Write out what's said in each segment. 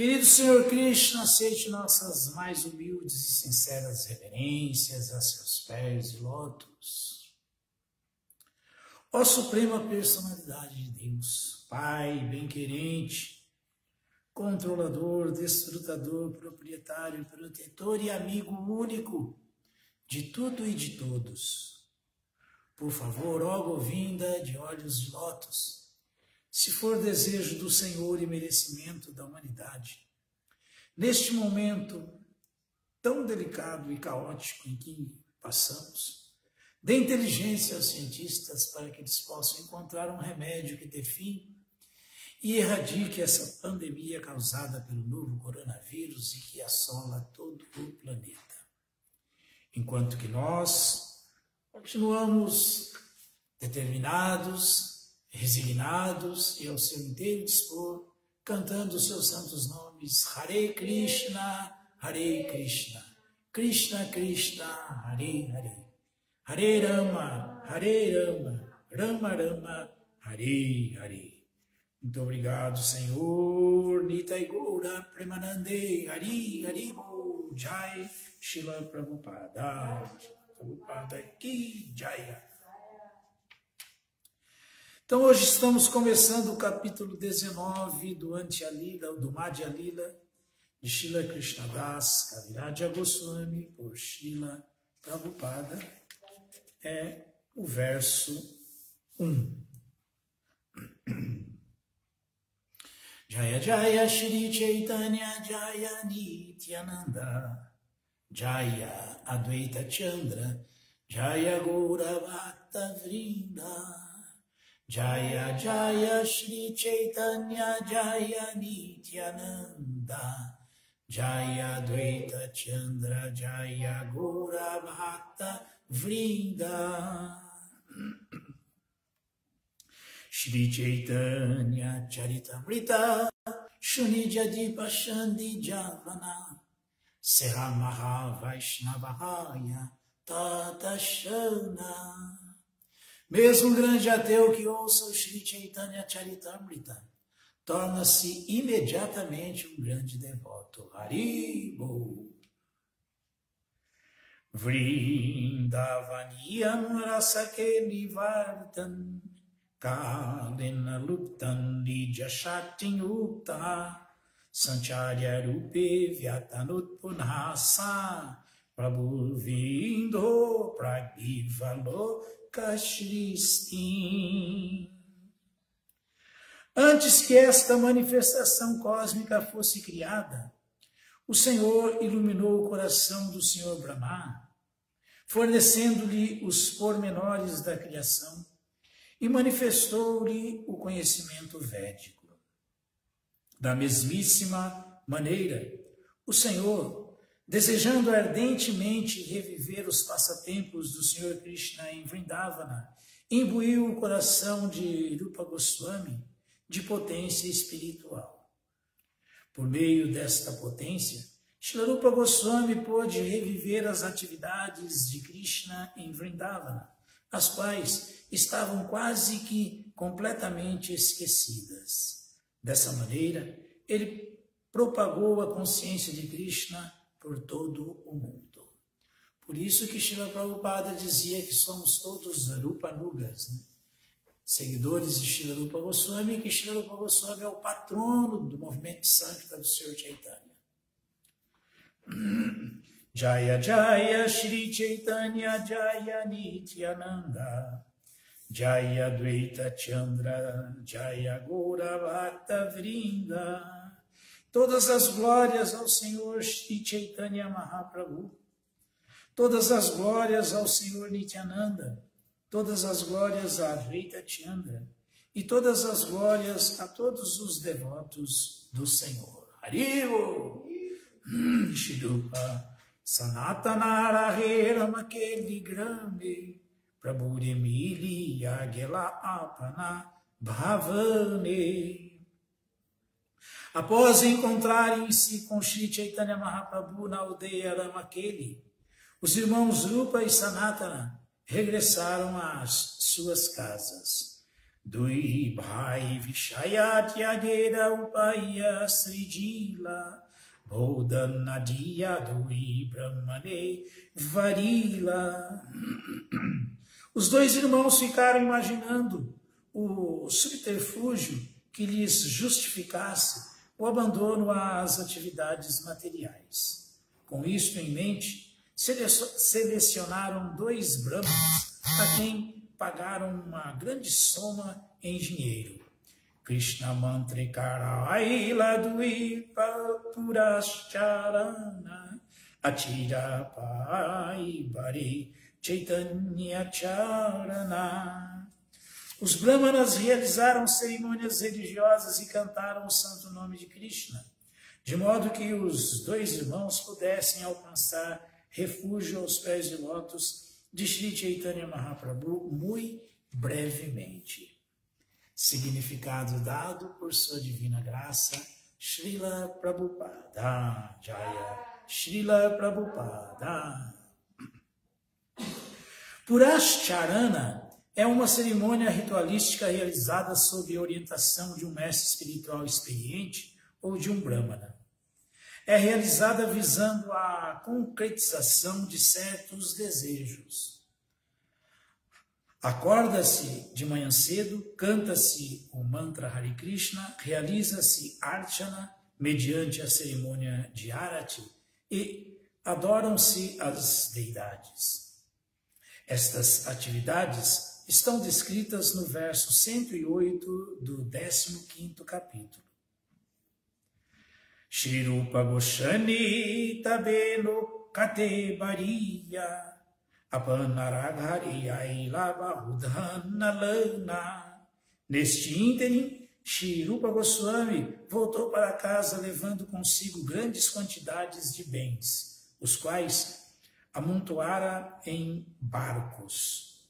Querido Senhor Krishna, aceite nossas mais humildes e sinceras reverências a seus pés de lótus. Ó Suprema Personalidade de Deus, Pai bem-querente, controlador, desfrutador, proprietário, protetor e amigo único de tudo e de todos. Por favor, ó Govinda de olhos de lótus, se for desejo do Senhor e merecimento da humanidade, neste momento tão delicado e caótico em que passamos, dê inteligência aos cientistas para que eles possam encontrar um remédio que dê fim e erradique essa pandemia causada pelo novo coronavírus e que assola todo o planeta. Enquanto que nós continuamos determinados, resignados e ao seu inteiro dispor, cantando os seus santos nomes, Hare Krishna, Krishna Krishna, Hare Hare, Hare Rama, Rama Rama, Hare Hare. Muito obrigado, Senhor. Nitai Gaura Premanande, Hari Haribo, Jai Shila Prabhupada, Prabhupada Ki Jaya. Então, hoje estamos começando o capítulo 19 do Anti-Alila, do Madhya Lila, de Srila Krishnadas Kaviraja Goswami, por Srila Prabhupada. É o verso 1. Jaya Jaya Shri Chaitanya Jaya Nityananda Jaya Advaita Chandra Jaya Gaura Bhakta Vrinda Jaya Jaya Shri Chaitanya Jaya Nityananda Jaya Advaita Chandra Jaya Gaura Bhakta Vrinda Shri Chaitanya Charitamrita Shunidya Dipa Shandi Javana Seha Maha Vaishnavahaya Tata Shana. Mesmo um grande ateu que ouça o Shri Chaitanya Charitamrita torna-se imediatamente um grande devoto. Haribo. Vrindavaniyam rasake nivartan kalena luptan nidya shaktin ukta sancharya rupe vyatanut punhasa prabhu vindo pragivalo Kashristi. Antes que esta manifestação cósmica fosse criada, o Senhor iluminou o coração do Senhor Brahma, fornecendo-lhe os pormenores da criação e manifestou-lhe o conhecimento védico. Da mesmíssima maneira, o Senhor, desejando ardentemente reviver os passatempos do Senhor Krishna em Vrindavana, imbuiu o coração de Rupa Goswami de potência espiritual. Por meio desta potência, Srila Rupa Goswami pôde reviver as atividades de Krishna em Vrindavana, as quais estavam quase que completamente esquecidas. Dessa maneira, ele propagou a consciência de Krishna por todo o mundo. Por isso que Srila Prabhupada dizia que somos todos Rupanugas, né? Seguidores de Srila Rupa Goswami, que Srila Rupa Goswami é o patrono do movimento Sankta do Senhor Chaitanya. Jaya Jaya Shri Chaitanya Jaya Nityananda Jaya Advaita Chandra Jaya Gaura Bhakta Vrinda. Todas as glórias ao Senhor Shri Chaitanya Mahaprabhu, todas as glórias ao Senhor Nityananda, todas as glórias a Advaita Chandra e todas as glórias a todos os devotos do Senhor. Haribo! Shirupa Sanatana Rahe Ramakeli Grame Prabhuremili Yagela Apana Bhavane. Após encontrarem-se com Shri Chaitanya Mahaprabhu na aldeia Ramakeli, os irmãos Rupa e Sanatana regressaram às suas casas. Dui bhai vishayatya upaya srijila Bodhan Nadia Dui Brahmane Varila. Os dois irmãos ficaram imaginando o subterfúgio que lhes justificasse o abandono às atividades materiais. Com isto em mente, selecionaram 2 brahmanas a quem pagaram uma grande soma em dinheiro. Krishna Mantrikara Aila Dvipa Purascharana Atira Pai Bari Chaitanya Charana. Os brahmanas realizaram cerimônias religiosas e cantaram o santo nome de Krishna, de modo que os 2 irmãos pudessem alcançar refúgio aos pés de lótus de Sri Chaitanya Mahaprabhu muito brevemente. Significado dado por sua divina graça, Srila Prabhupada Jaya, Srila Prabhupada. Purascharana é uma cerimônia ritualística realizada sob orientação de um mestre espiritual experiente ou de um brahmana. É realizada visando a concretização de certos desejos. Acorda-se de manhã cedo, canta-se o mantra Hare Krishna, realiza-se Archana mediante a cerimônia de Arati e adoram-se as deidades. Estas atividades estão descritas no verso 108 do 15º capítulo. Shri Rupa Goswami Tabeno Kate Bariya Neste ínterim, Shri Rupa Goswami voltou para casa levando consigo grandes quantidades de bens, os quais amontoara em barcos.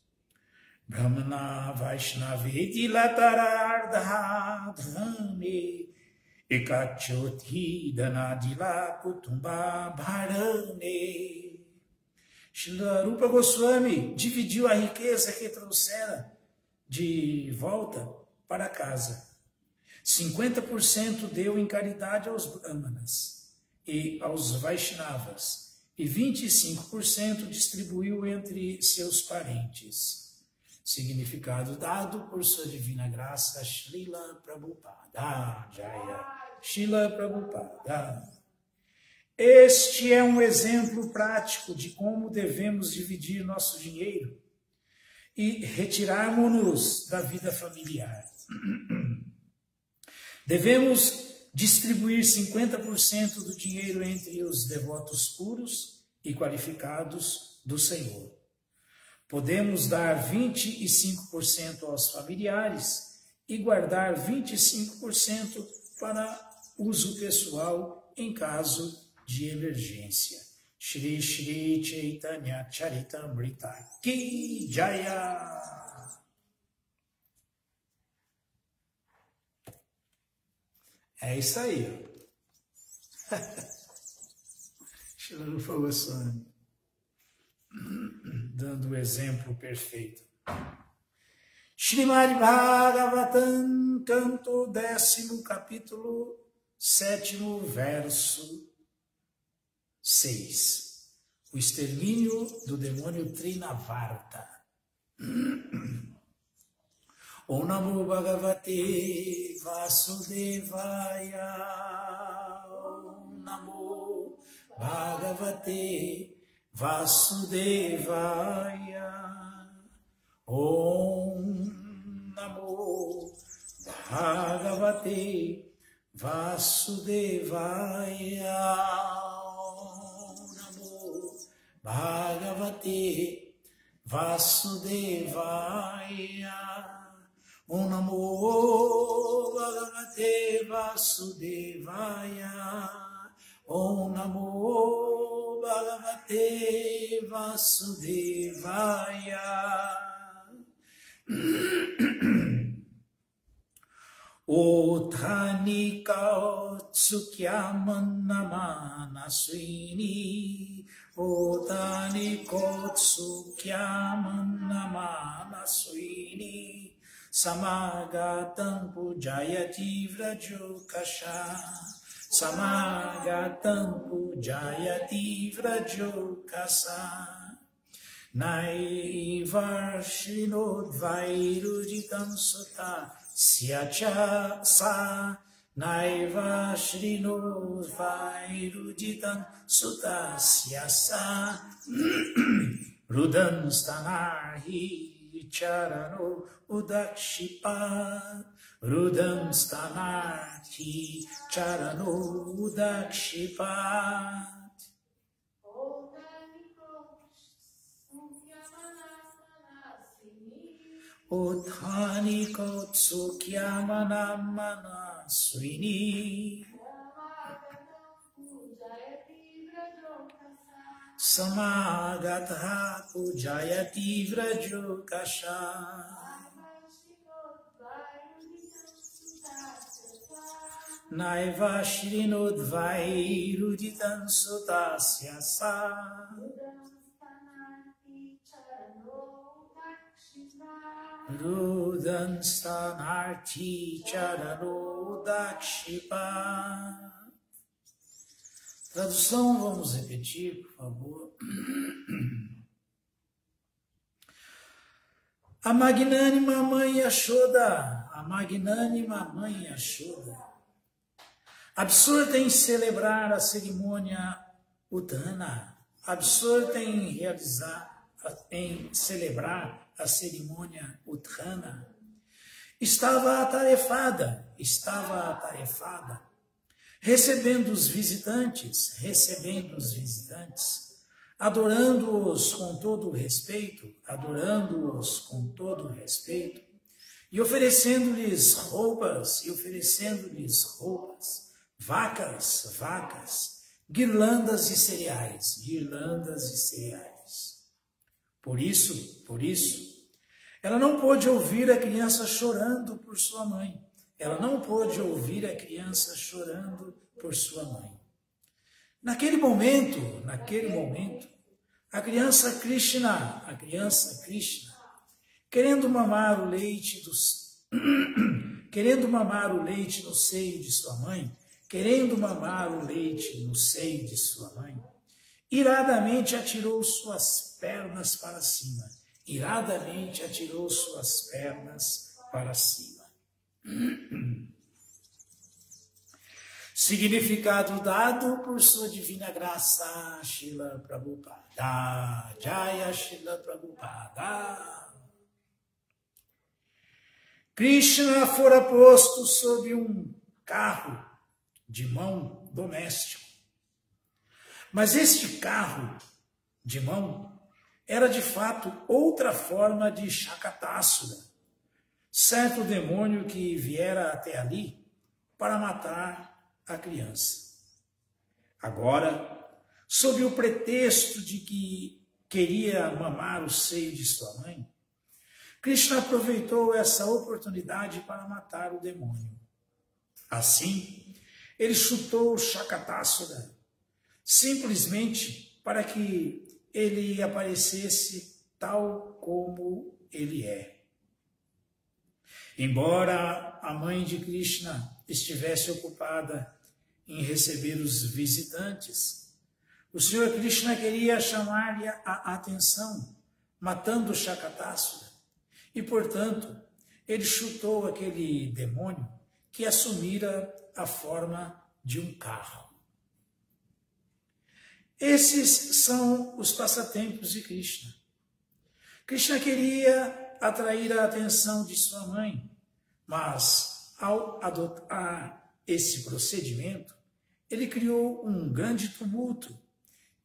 Brahmana Vaishnaveti Latarardha Dhame Ekachoti Danadila Kutumba Bharane. Shri Rupa Goswami dividiu a riqueza que trouxera de volta para casa. 50% deu em caridade aos brahmanas e aos Vaishnavas, e 25% distribuiu entre seus parentes. Significado dado por sua divina graça, Srila Prabhupada Jaya, Srila Prabhupada. Este é um exemplo prático de como devemos dividir nosso dinheiro e retirarmos-nos da vida familiar. Devemos distribuir 50% do dinheiro entre os devotos puros e qualificados do Senhor. Podemos dar 25% aos familiares e guardar 25% para uso pessoal em caso de emergência. Shri Shri Chaitanya Charitamrita Ki Jaya. É isso aí. Shri Rupa Goswami dando o exemplo perfeito. Srimad Bhagavatam, canto 10º, capítulo 7º, verso 6. O extermínio do demônio Trinavarta. Om Namo Bhagavate Vasudevaya. Om Namo Bhagavate Vasudevaya. Om Namo Bhagavate Vasudevaya. Bhagavate Vasudevaya. Om Namo Bhagavate Vasudevaya. Om Namo Bhagavate Vasudevaya. Othanika Tsukyamanamana Swini. Othanika Tsukyamanamana Swini. Samagatam pujayati vrajo kasha. Samagatam pujayati vrajo kasa. Naivarshrinodvairuditam sota syacha sa. Naivarshrinodvairuditam sota syasa. Rudan stanarhi charano udakshipat. Rudam stanarhi charano udakshipat. Uthani kotsukyamana swini. Samagatha pujayati vrajo kasha. Naiva shrinodvairuditam sutasya sa. Rudan stanarti charano dakshipa. Tradução, vamos repetir, por favor. A magnânima mãe Yashoda, absorta em celebrar a cerimônia Udana, absorta em celebrar a cerimônia Udana, estava atarefada, recebendo os visitantes, adorando-os com todo respeito, e oferecendo-lhes roupas, vacas, guirlandas e cereais. Por isso, ela não pôde ouvir a criança chorando por sua mãe. Naquele momento, a criança Krishna, querendo mamar o leite no seio de sua mãe, iradamente atirou suas pernas para cima. Significado dado por sua divina graça, Srila Prabhupada. Jaya Srila Prabhupada. Krishna fora posto sob um carro de mão doméstico. Mas este carro de mão era de fato outra forma de Shakatasura, certo demônio que viera até ali para matar a criança. Agora, sob o pretexto de que queria mamar o seio de sua mãe, Krishna aproveitou essa oportunidade para matar o demônio. Assim, ele chutou Shakatasura, simplesmente para que ele aparecesse tal como ele é. Embora a mãe de Krishna estivesse ocupada em receber os visitantes, o Senhor Krishna queria chamar-lhe a atenção, matando Shakatasura, e, portanto, ele chutou aquele demônio que assumira a forma de um carro. Esses são os passatempos de Krishna. Krishna queria atrair a atenção de sua mãe, mas ao adotar esse procedimento, ele criou um grande tumulto,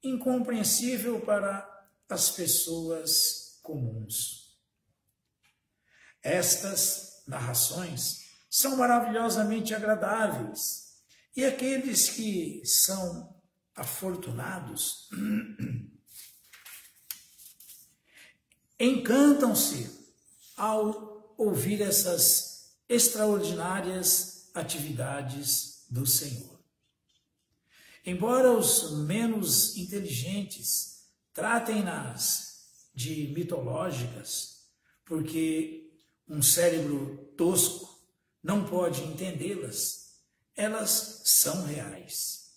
incompreensível para as pessoas comuns. Estas narrações são maravilhosamente agradáveis, e aqueles que são afortunados encantam-se ao ouvir essas extraordinárias atividades do Senhor. Embora os menos inteligentes tratem-nas de mitológicas, porque um cérebro tosco não pode entendê-las, elas são reais.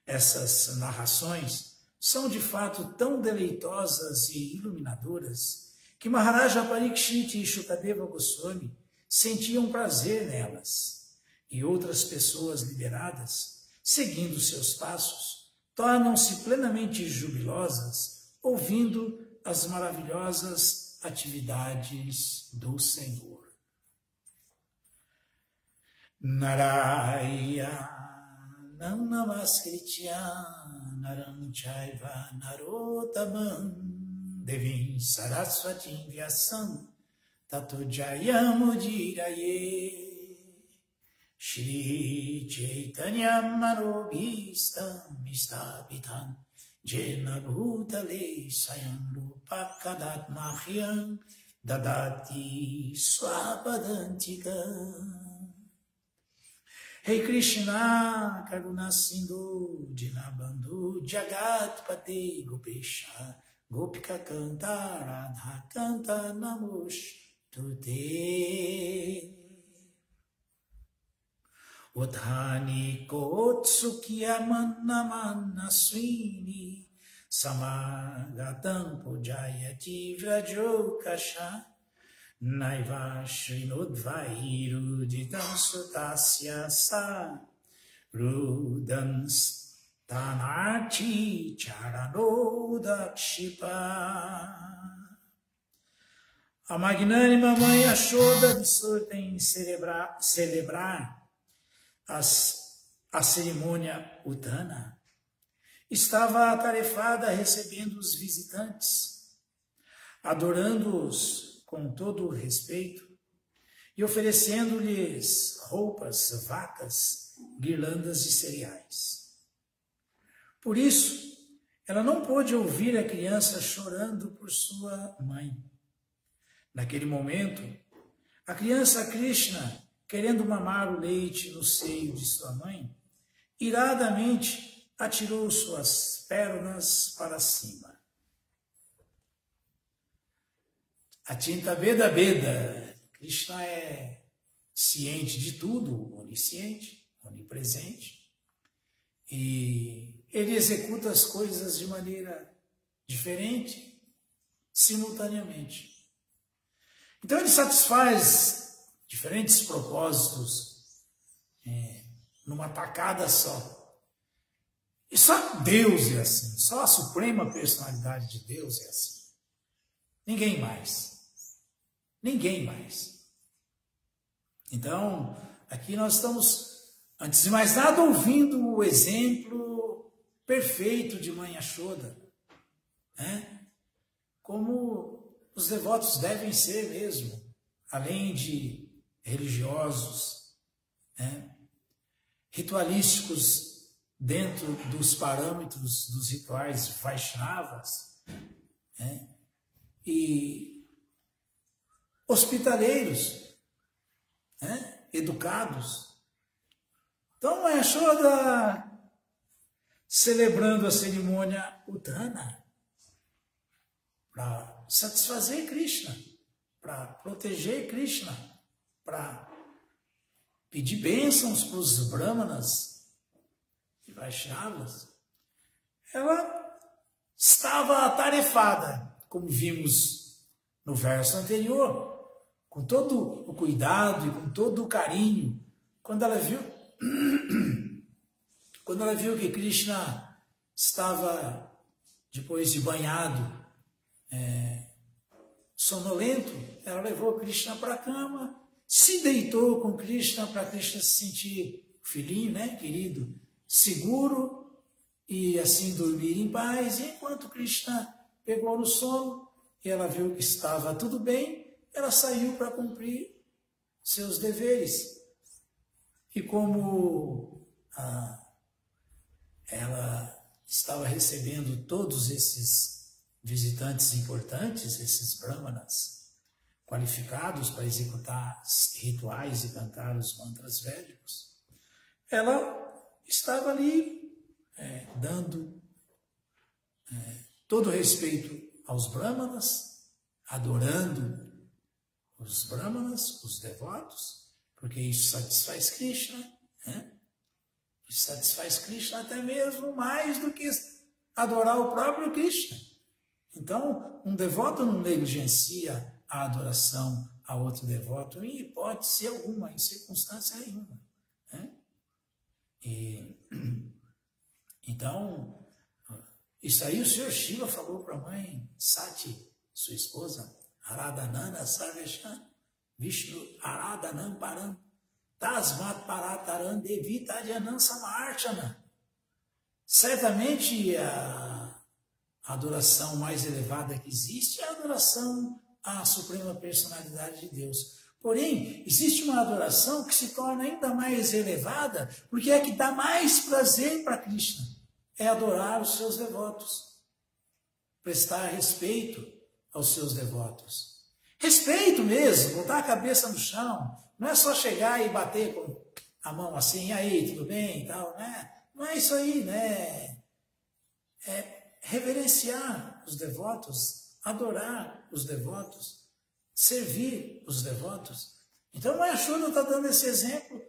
Essas narrações são de fato tão deleitosas e iluminadoras que Maharaja Parikshit e Shukadeva Goswami sentiam prazer nelas, e outras pessoas liberadas, seguindo seus passos, tornam-se plenamente jubilosas ouvindo as maravilhosas atividades do Senhor. Narayanam namaskritya naram chaiva narotamam devim saraswatim vyasam tato jayamudiraye Shri Chaitanya Manobhistam Istapitam Jena Bhutale Sayam Rupa Kadatmahyam Dadati Swapadantika. Rei Krishna, Karuna Sindhu, Dinabandhu, Jagat Pate Gopesha, Gopika Canta, Radha Canta, Namosh Tute. Udhani Kotsukiya Manna Swini, Samagatam Pujayati Vrajokasha, Naiva Srinodvairu Ditam Sutasya Sa Rudans Tanarchi Charanodakshipa. A magnânima mãe Yashoda, absorta em celebrar a cerimônia Udana, estava atarefada recebendo os visitantes, adorando-os com todo o respeito e oferecendo-lhes roupas, vacas, guirlandas de cereais. Por isso, ela não pôde ouvir a criança chorando por sua mãe. Naquele momento, a criança Krishna, querendo mamar o leite no seio de sua mãe, iradamente atirou suas pernas para cima. Atinta Beda Beda, Krishna é ciente de tudo, onisciente, onipresente, e ele executa as coisas de maneira diferente, simultaneamente. Então ele satisfaz diferentes propósitos numa tacada só. E só Deus é assim, só a suprema personalidade de Deus é assim. Ninguém mais. Ninguém mais. Então, aqui nós estamos, antes de mais nada, ouvindo o exemplo perfeito de Mãe Yashoda, né? Como os devotos devem ser mesmo, além de religiosos, né? Ritualísticos dentro dos parâmetros dos rituais Vaishnavas, né? E hospitaleiros, né? Educados. Então, a Yashoda celebrando a cerimônia Udana para satisfazer Krishna, para proteger Krishna, para pedir bênçãos para os brahmanas e Vaishnavas. Ela estava atarefada, como vimos no verso anterior, com todo o cuidado e com todo o carinho, quando ela viu que Krishna estava, depois de banhado, sonolento, ela levou Krishna para a cama, se deitou com Krishna para Krishna se sentir filhinho, né, querido, seguro, e assim dormir em paz. E enquanto Krishna pegou no sono e ela viu que estava tudo bem, ela saiu para cumprir seus deveres. E como ela estava recebendo todos esses visitantes importantes, esses brahmanas qualificados para executar rituais e cantar os mantras védicos, ela estava ali dando todo respeito aos brahmanas, adorando os brahmanas, os devotos, porque isso satisfaz Krishna, né? Isso satisfaz Krishna até mesmo mais do que adorar o próprio Krishna. Então, um devoto não negligencia a adoração a outro devoto em hipótese alguma, em circunstância nenhuma, né? Então, isso aí o Senhor Shiva falou para a mãe Sati, sua esposa, Aradanana Sarvesham, Vishnu Aradanam Param, Tasmat Parataram Devita Adyanam Samarchana. Certamente a adoração mais elevada que existe é a adoração à Suprema Personalidade de Deus. Porém, existe uma adoração que se torna ainda mais elevada, porque é que dá mais prazer para Krishna. É adorar os seus devotos, prestar respeito aos seus devotos. Respeito mesmo, botar a cabeça no chão, não é só chegar e bater com a mão assim, e aí, tudo bem e tal, né? Não é isso aí, né? É reverenciar os devotos, adorar os devotos, servir os devotos. Então, a Yashoda está dando esse exemplo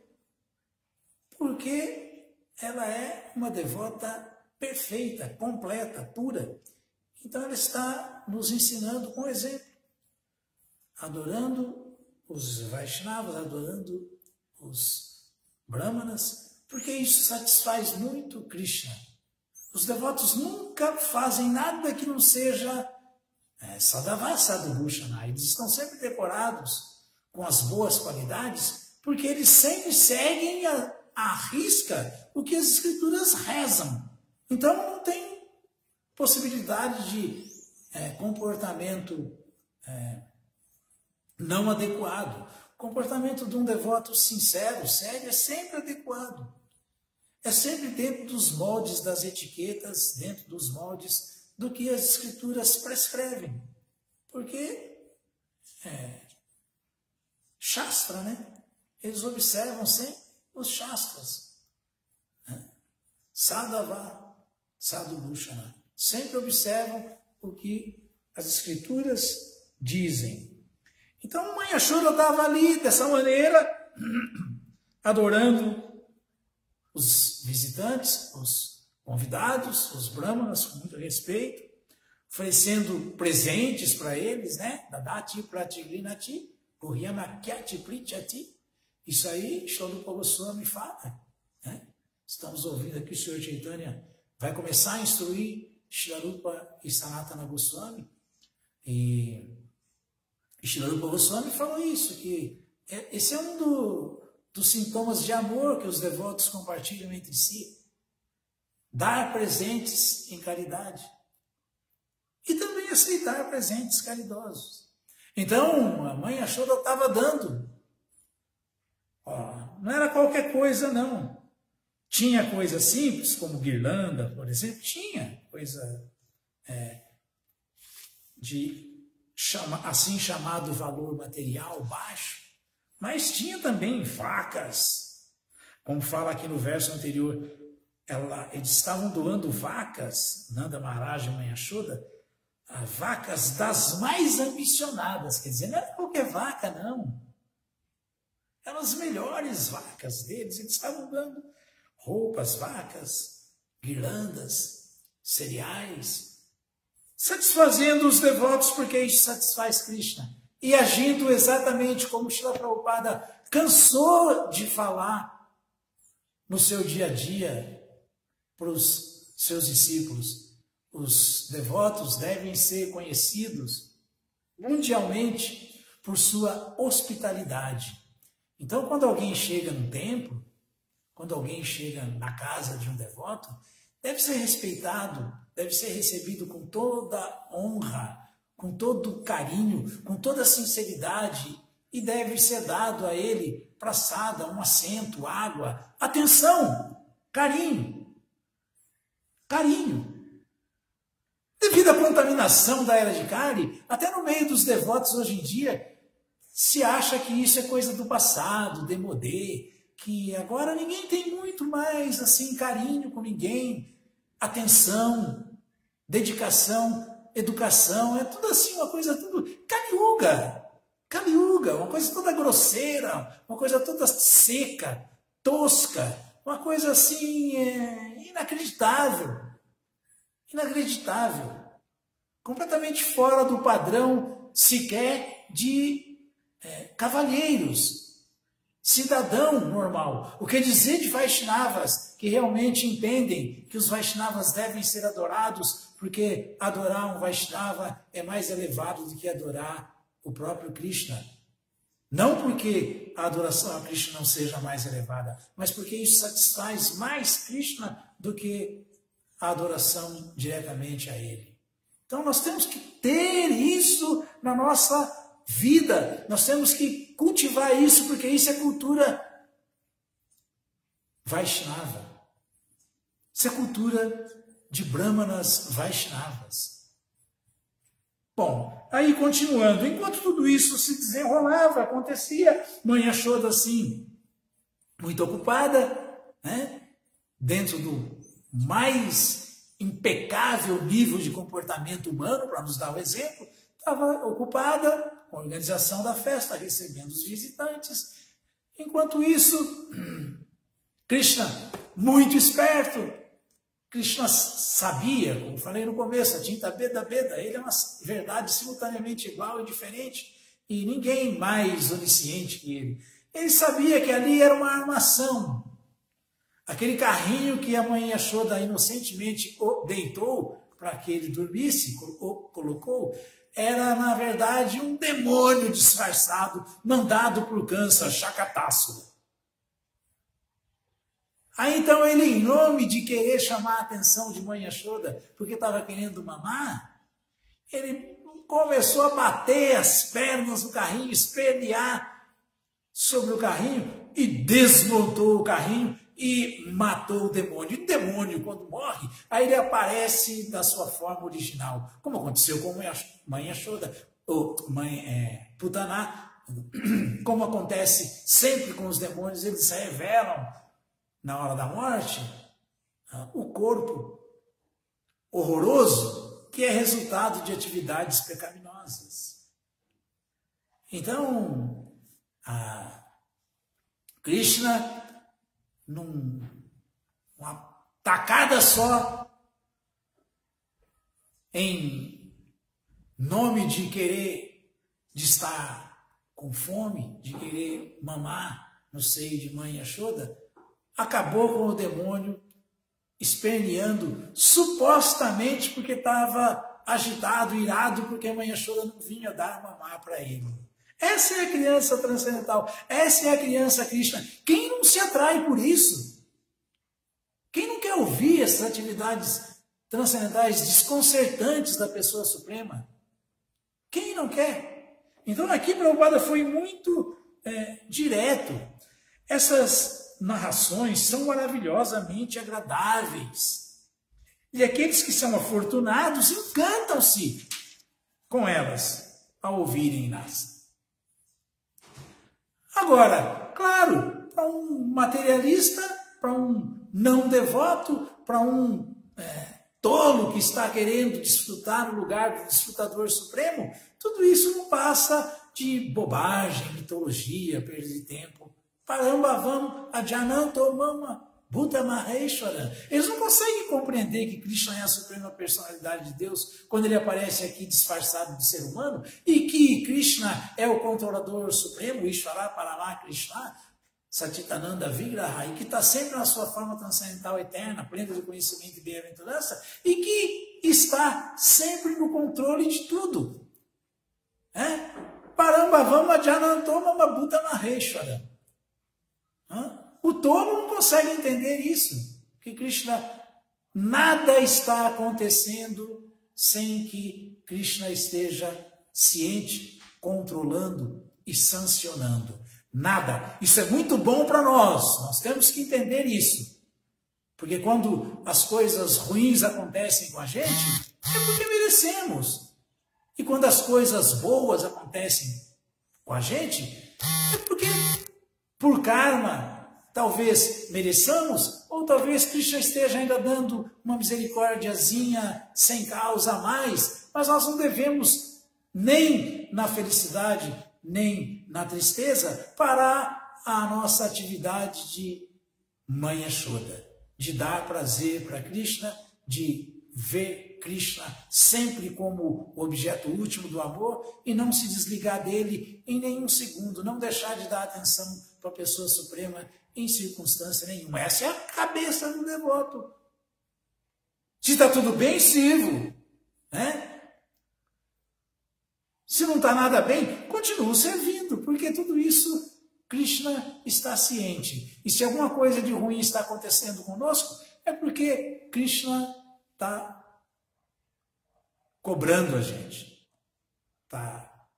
porque ela é uma devota perfeita, completa, pura. Então, ela está nos ensinando com exemplo, adorando os Vaishnavas, adorando os Brahmanas, porque isso satisfaz muito Krishna. Os devotos nunca fazem nada que não seja Sadhava Sadhubhushana. Eles estão sempre decorados com as boas qualidades, porque eles sempre seguem à risca o que as escrituras rezam. Então não tem possibilidade de comportamento não adequado. O comportamento de um devoto sincero, sério, é sempre adequado. É sempre dentro dos moldes das etiquetas, dentro dos moldes do que as escrituras prescrevem. Porque Shastra, né? Eles observam sempre os Shastras. Né? Sadhava, Sadhubhushana. Sempre observam o que as escrituras dizem. Então, a mãe Yashoda estava ali dessa maneira, adorando os visitantes, os convidados, os brahmanas, com muito respeito, oferecendo presentes para eles, né? Dadati pratigrinati, guhyamakyati prichati. Isso aí, Shlorupa Goswami fala, né? Estamos ouvindo aqui o Senhor Chaitanya vai começar a instruir Shlorupa e Sanatana Goswami. E Shlorupa Goswami falou isso, que esse é um dos sintomas de amor que os devotos compartilham entre si. Dar presentes em caridade. E também aceitar presentes caridosos. Então, a mãe Yashoda estava dando. Não era qualquer coisa, não. Tinha coisa simples, como guirlanda, por exemplo. Tinha coisa de assim chamado valor material baixo. Mas tinha também vacas. Como fala aqui no verso anterior, eles estavam doando vacas, Nanda Maharaj e Mãe Yashoda, vacas das mais ambicionadas. Quer dizer, não era qualquer vaca, não. Eram as melhores vacas deles. Eles estavam dando roupas, vacas, guirlandas, cereais, satisfazendo os devotos, porque isso satisfaz Krishna. E agindo exatamente como Srila Prabhupada cansou de falar no seu dia a dia para os seus discípulos. Os devotos devem ser conhecidos mundialmente por sua hospitalidade. Então, quando alguém chega no templo, quando alguém chega na casa de um devoto, deve ser respeitado, deve ser recebido com toda honra, com todo carinho, com toda sinceridade, e deve ser dado a ele praçada, um assento, água, atenção, carinho. Carinho. Devido à contaminação da era de Kali, até no meio dos devotos hoje em dia, se acha que isso é coisa do passado, demodê, que agora ninguém tem muito mais assim carinho com ninguém, atenção, dedicação, educação, é tudo assim, uma coisa tudo Kali Yuga. Yuga, uma coisa toda grosseira, uma coisa toda seca, tosca, uma coisa assim inacreditável. Inacreditável. Completamente fora do padrão sequer de cavalheiros, cidadão normal. O que dizer de Vaishnavas que realmente entendem que os Vaishnavas devem ser adorados, porque adorar um Vaishnava é mais elevado do que adorar o próprio Krishna. Não porque a adoração a Krishna não seja mais elevada, mas porque isso satisfaz mais Krishna do que a adoração diretamente a Ele. Então nós temos que ter isso na nossa vida, nós temos que cultivar isso, porque isso é cultura Vaishnava. Isso é cultura de Brahmanas Vaishnavas. Bom, aí continuando, enquanto tudo isso se desenrolava, acontecia, Mãe Yashoda assim, muito ocupada, né, dentro do mais impecável nível de comportamento humano, para nos dar o exemplo, estava ocupada com a organização da festa, recebendo os visitantes. Enquanto isso, Krishna, muito esperto, Krishna sabia, como falei no começo, a tinta Beda Beda, ele é uma verdade simultaneamente igual e diferente, e ninguém mais onisciente que ele. Ele sabia que ali era uma armação. Aquele carrinho que a Mãe Yashoda inocentemente deitou para que ele dormisse, colocou, era, na verdade, um demônio disfarçado, mandado por Kansa, Shakatasura. Aí então ele, em nome de querer chamar a atenção de Mãe Yashoda, porque estava querendo mamar, ele começou a bater as pernas no carrinho, espernear sobre o carrinho e desmontou o carrinho e matou o demônio. E o demônio, quando morre, aí ele aparece da sua forma original, como aconteceu com Mãe Yashoda, ou Mãe Putaná, como acontece sempre com os demônios, eles revelam na hora da morte o corpo horroroso que é resultado de atividades pecaminosas. Então, Krishna, numa tacada só, em nome de querer, de estar com fome, de querer mamar no seio de Mãe Yashoda, acabou com o demônio esperneando, supostamente porque estava agitado, irado, porque a Mãe Yashoda não vinha dar mamar para ele. Essa é a criança transcendental, essa é a criança Krishna. Quem não se atrai por isso? Quem não quer ouvir essas atividades transcendentais desconcertantes da pessoa suprema? Quem não quer? Então aqui Prabhupada foi muito direto. Essas narrações são maravilhosamente agradáveis. E aqueles que são afortunados encantam-se com elas ao ouvirem-nas. Agora, claro, para um materialista, para um não devoto, para um tolo que está querendo desfrutar no lugar do desfrutador supremo, tudo isso não passa de bobagem, mitologia, perda de tempo. Parambavam, Ajanantomama, Buddha Maheshwara. Eles não conseguem compreender que Krishna é a suprema personalidade de Deus quando ele aparece aqui disfarçado de ser humano e que Krishna é o controlador supremo, Ishvara Parama Krishna, Satitananda Vigraha, e que está sempre na sua forma transcendental eterna, plena de conhecimento e bem-aventurança, e que está sempre no controle de tudo. Parambavam, Ajanantomama, Buddha Maheshwara. O tolo não consegue entender isso, que Krishna, nada está acontecendo sem que Krishna esteja ciente, controlando e sancionando. Nada. Isso é muito bom para nós temos que entender isso. Porque quando as coisas ruins acontecem com a gente, é porque merecemos. E quando as coisas boas acontecem com a gente, é porque por karma, talvez mereçamos, ou talvez Krishna esteja ainda dando uma misericórdiazinha sem causa a mais, mas nós não devemos nem na felicidade, nem na tristeza, parar a nossa atividade de Mãe Yashoda, de dar prazer para Krishna, de ver Krishna sempre como o objeto último do amor e não se desligar dele em nenhum segundo, não deixar de dar atenção para a pessoa suprema em circunstância nenhuma. Essa é a cabeça do devoto. Se está tudo bem, sirvo, né? Se não está nada bem, continuo servindo, porque tudo isso Krishna está ciente. E se alguma coisa de ruim está acontecendo conosco, é porque Krishna está cobrando a gente, está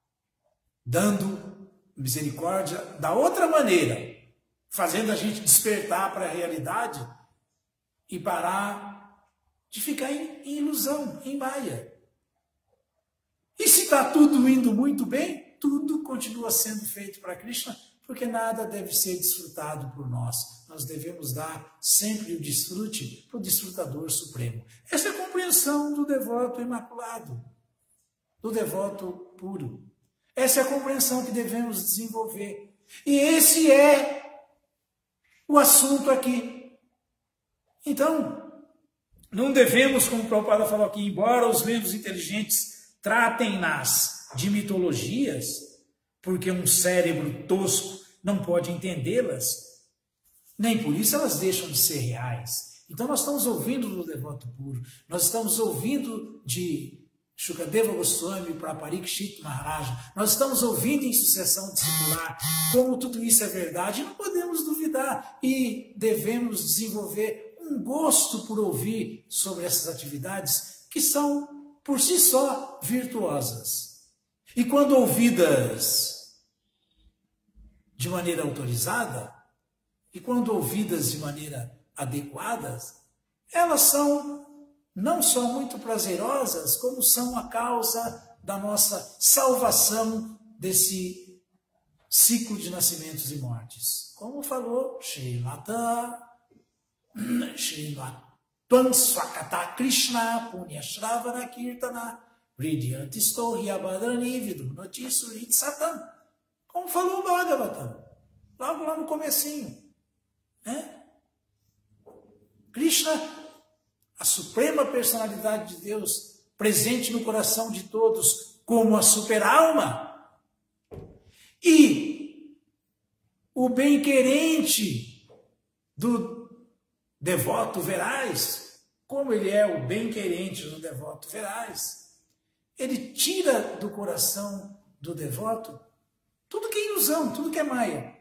dando misericórdia da outra maneira, fazendo a gente despertar para a realidade e parar de ficar em ilusão, em maia. E se está tudo indo muito bem, tudo continua sendo feito para Krishna, porque nada deve ser desfrutado por nós. Nós devemos dar sempre o desfrute para o desfrutador supremo. Essa é a compreensão do devoto imaculado, do devoto puro. Essa é a compreensão que devemos desenvolver. E esse é o assunto aqui. Então, não devemos, como o Prabhupada falou aqui, embora os menos inteligentes tratem-nas de mitologias, porque um cérebro tosco não pode entendê-las, nem por isso elas deixam de ser reais. Então nós estamos ouvindo do devoto puro, nós estamos ouvindo de Shukadeva Goswami para Parikshit Maharaj, nós estamos ouvindo em sucessão discipular como tudo isso é verdade, e não podemos duvidar, e devemos desenvolver um gosto por ouvir sobre essas atividades que são por si só virtuosas. E quando ouvidas de maneira autorizada, e quando ouvidas de maneira adequada, elas são não só muito prazerosas, como são a causa da nossa salvação desse ciclo de nascimentos e mortes. Como falou Srimata Tvam Swakata Krishna Punya Shravana Kirtana Ridyanti Stohi Abhadrani Vidunoti Surit Satan. Como falou o Bhagavatam, logo lá no comecinho. Né? Krishna, a suprema personalidade de Deus, presente no coração de todos como a super-alma. E o bem-querente do devoto veraz, como ele é o bem-querente do devoto veraz, ele tira do coração do devoto tudo que é ilusão, tudo que é maia,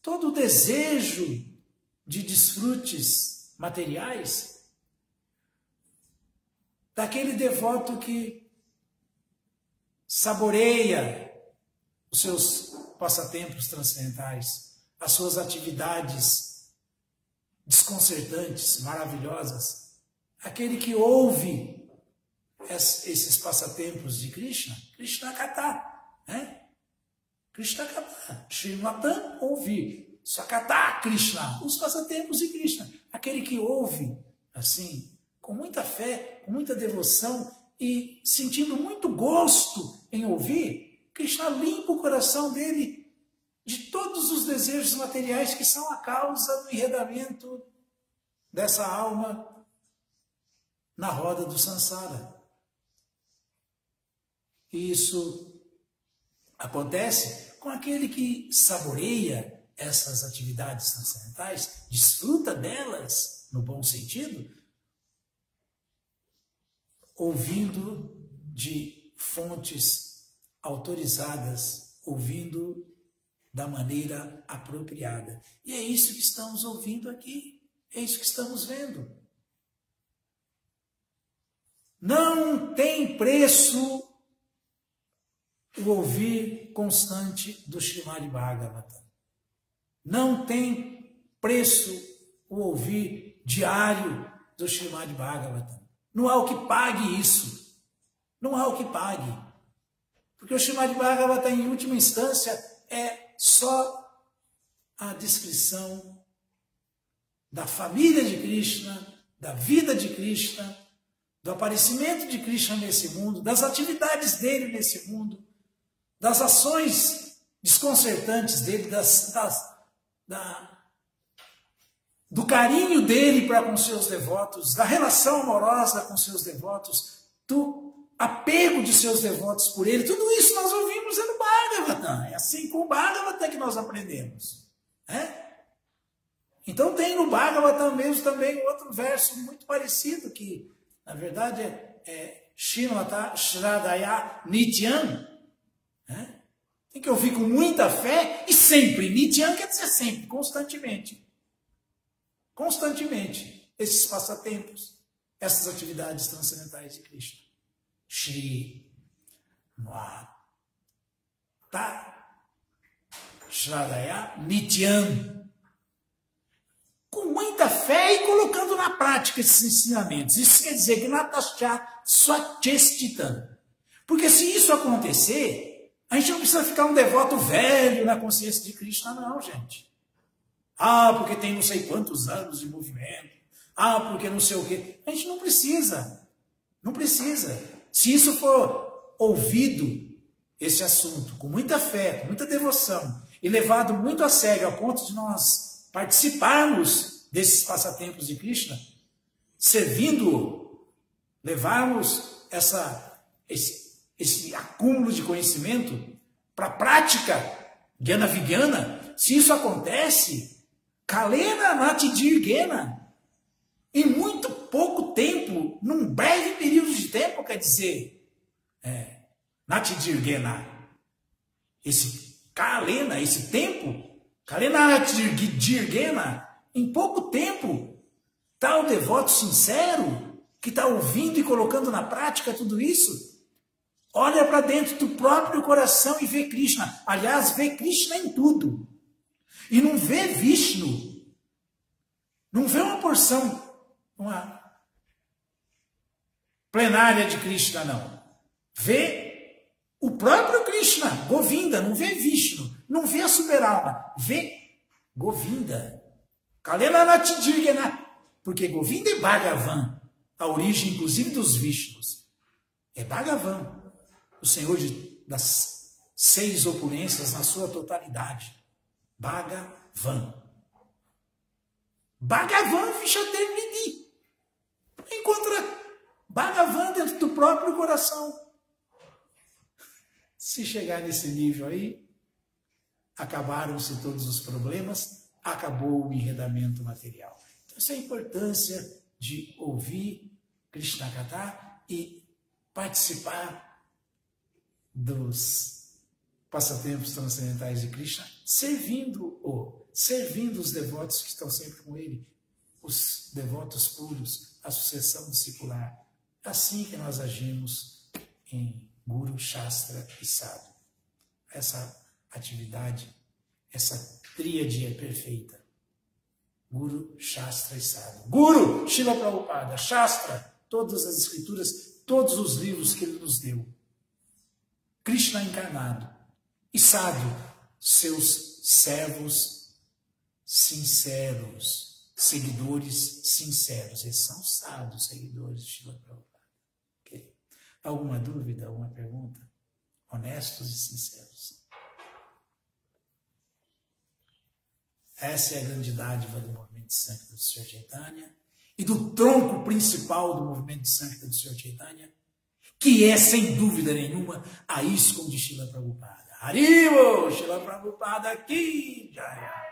todo o desejo de desfrutes materiais daquele devoto que saboreia os seus passatempos transcendentais, as suas atividades desconcertantes, maravilhosas, aquele que ouve esses passatempos de Krishna, Krishna Katha, né? Krishna Katha, Srimatan, ouvir, Swakata Krishna, os passatempos de Krishna, aquele que ouve, assim, com muita fé, com muita devoção e sentindo muito gosto em ouvir, Krishna limpa o coração dele de todos os desejos materiais que são a causa do enredamento dessa alma na roda do Sansara. E isso acontece com aquele que saboreia essas atividades transcendentais, desfruta delas, no bom sentido, ouvindo de fontes autorizadas, ouvindo da maneira apropriada. E é isso que estamos ouvindo aqui, é isso que estamos vendo. Não tem preço o ouvir constante do Srimad Bhagavatam. Não tem preço o ouvir diário do Srimad Bhagavatam. Não há o que pague isso. Não há o que pague. Porque o Srimad Bhagavatam, em última instância, é só a descrição da família de Krishna, da vida de Krishna, do aparecimento de Krishna nesse mundo, das atividades dele nesse mundo, das ações desconcertantes dele, do carinho dele para com seus devotos, da relação amorosa com seus devotos, do apego de seus devotos por ele. Tudo isso nós ouvimos no Bhagavatam. É assim com o Bhagavatam que nós aprendemos. Então tem no Bhagavatam mesmo também outro verso muito parecido, que na verdade é Srimata Shradaya Nityam. Tem que ouvir com muita fé e sempre. Nityam quer dizer sempre, constantemente. Constantemente. Esses passatempos, essas atividades transcendentais de Krishna. Shri Mata Shradaya Nityam. Com muita fé e colocando na prática esses ensinamentos. Isso quer dizer que Natascha Swachestitam. Porque se isso acontecer, a gente não precisa ficar um devoto velho na consciência de Krishna, não, gente. Porque tem não sei quantos anos de movimento. Porque não sei o quê. A gente não precisa. Não precisa. Se isso for ouvido, esse assunto, com muita fé, com muita devoção, e levado muito a sério, ao ponto de nós participarmos desses passatempos de Krishna, servindo-o, levarmos esse acúmulo de conhecimento para a prática Jnana Vijnana, se isso acontece, Kalena Natidirgena, em muito pouco tempo, num breve período de tempo, quer dizer, Natidirgena, esse Kalena, esse tempo, Kalena Natidirgena, em pouco tempo, tal devoto sincero, que está ouvindo e colocando na prática tudo isso, olha para dentro do próprio coração e vê Krishna. Aliás, vê Krishna em tudo. E não vê Vishnu. Não vê uma porção, uma plenária de Krishna, não. Vê o próprio Krishna, Govinda, não vê Vishnu. Não vê a superalma, vê Govinda. Kalena Natidirgena. Porque Govinda é Bhagavan, a origem inclusive dos Vishnus. É Bhagavan. O Senhor das 6 opulências na sua totalidade. Bhagavan. Bhagavan Vishatermini. Encontra Bhagavan dentro do próprio coração. Se chegar nesse nível aí, acabaram-se todos os problemas, acabou o enredamento material. Então, essa é a importância de ouvir Krishna Katha e participar dos passatempos transcendentais de Krishna, servindo os devotos que estão sempre com ele, os devotos puros, a sucessão discipular. É assim que nós agimos em Guru, Shastra e Sadhu. Essa atividade, essa tríade é perfeita. Guru, Shastra e Sadhu. Guru, Srila Prabhupada. Shastra, todas as escrituras, todos os livros que ele nos deu. Krishna encarnado. E Sadhu, seus servos sinceros, seguidores sinceros. Eles são sadhus, seguidores de Srila Prabhupada. Okay. Alguma dúvida, alguma pergunta? Honestos e sinceros. Essa é a grande dádiva do movimento de Sankirtan do Sr. Chaitanya e do tronco principal do movimento de Sankirtan do Sr. Chaitanya, que é, sem dúvida nenhuma, a ISKCON de Srila Prabhupada. Haribo! Srila Prabhupada aqui! Jaya!